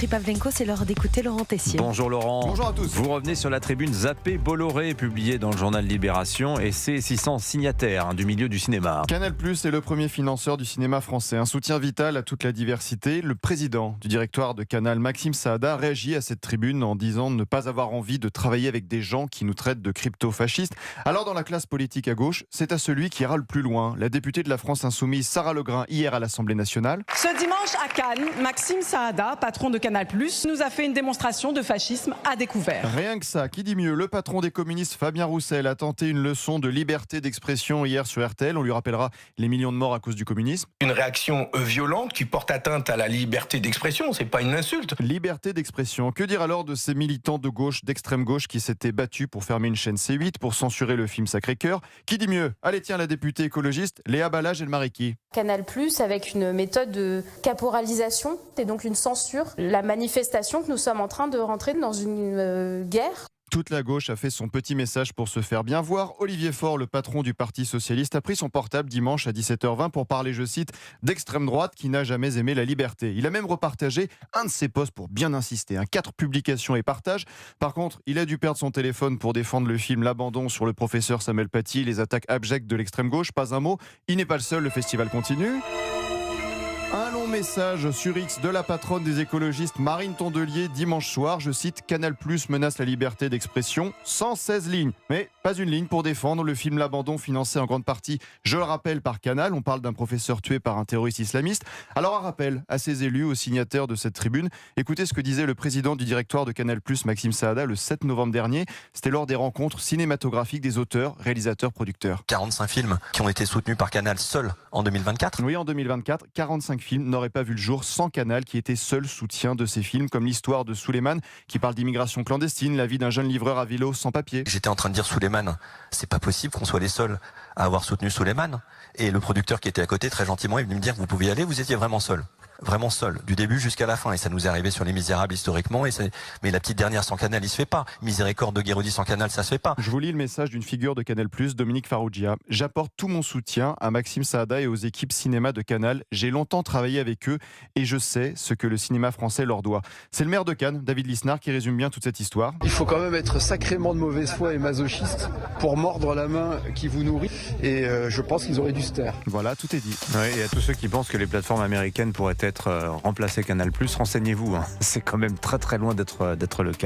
Pavlenko, c'est l'heure d'écouter Laurent Tessier. Bonjour Laurent. Bonjour à tous. Vous revenez sur la tribune Zappé Bolloré, publiée dans le journal Libération, et ses 600 signataires du milieu du cinéma. Canal+ est le premier financeur du cinéma français. Un soutien vital à toute la diversité. Le président du directoire de Canal, Maxime Saada, réagit à cette tribune en disant ne pas avoir envie de travailler avec des gens qui nous traitent de crypto-fascistes. Alors dans la classe politique à gauche, c'est à celui qui ira le plus loin. La députée de la France Insoumise, Sarah Legrain, hier à l'Assemblée nationale. Ce dimanche à Cannes, Maxime Saada, patron de Canal+, nous a fait une démonstration de fascisme à découvert. Rien que ça, qui dit mieux? Le patron des communistes, Fabien Roussel, a tenté une leçon de liberté d'expression hier sur RTL. On lui rappellera les millions de morts à cause du communisme. Une réaction violente qui porte atteinte à la liberté d'expression, c'est pas une insulte. Liberté d'expression. Que dire alors de ces militants de gauche, d'extrême gauche qui s'étaient battus pour fermer une chaîne C8, pour censurer le film Sacré-Cœur? Qui dit mieux? Allez tiens, la députée écologiste, Léa Balage et le Mariki. Canal+, avec une méthode de caporalisation et donc une censure, la manifestation que nous sommes en train de rentrer dans une guerre. Toute la gauche a fait son petit message pour se faire bien voir. Olivier Faure, le patron du Parti Socialiste, a pris son portable dimanche à 17h20 pour parler, je cite, d'extrême droite qui n'a jamais aimé la liberté. Il a même repartagé un de ses posts pour bien insister. 4 publications et partages. Par contre, il a dû perdre son téléphone pour défendre le film L'Abandon sur le professeur Samuel Paty, les attaques abjectes de l'extrême gauche. Pas un mot. Il n'est pas le seul, le festival continue. Un long message sur X de la patronne des écologistes Marine Tondelier dimanche soir, je cite, Canal+ menace la liberté d'expression, 116 lignes, mais pas une ligne pour défendre le film L'Abandon, financé en grande partie, je le rappelle, par Canal. On parle d'un professeur tué par un terroriste islamiste. Alors un rappel à ces élus, aux signataires de cette tribune, écoutez ce que disait le président du directoire de Canal+, Maxime Saada, le 7 novembre dernier. C'était lors des rencontres cinématographiques des auteurs, réalisateurs, producteurs. 45 films qui ont été soutenus par Canal seul en 2024. Oui, en 2024, 45 films n'auraient pas vu le jour sans Canal, qui était seul soutien de ces films, comme l'histoire de Souleymane, qui parle d'immigration clandestine, la vie d'un jeune livreur à vélo sans papier. J'étais en train de dire Souleymane, c'est pas possible qu'on soit les seuls à avoir soutenu Souleymane. Et le producteur qui était à côté, très gentiment, est venu me dire, vous pouvez y aller, vous étiez vraiment seul. Vraiment seul, du début jusqu'à la fin. Et ça nous est arrivé sur Les Misérables historiquement. Mais la petite dernière sans Canal, il se fait pas. Miséricorde de Guéraudy sans Canal, ça se fait pas. Je vous lis le message d'une figure de Canal+, Dominique Farrugia. J'apporte tout mon soutien à Maxime Saada et aux équipes cinéma de Canal. J'ai longtemps travaillé avec eux et je sais ce que le cinéma français leur doit. C'est le maire de Cannes, David Lisnard, qui résume bien toute cette histoire. Il faut quand même être sacrément de mauvaise foi et masochiste pour mordre la main qui vous nourrit. Et je pense qu'ils auraient dû se taire. Voilà, tout est dit. Oui, et à tous ceux qui pensent que les plateformes américaines pourraient être remplacées Canal+, renseignez-vous. C'est quand même très très loin d'être le cas.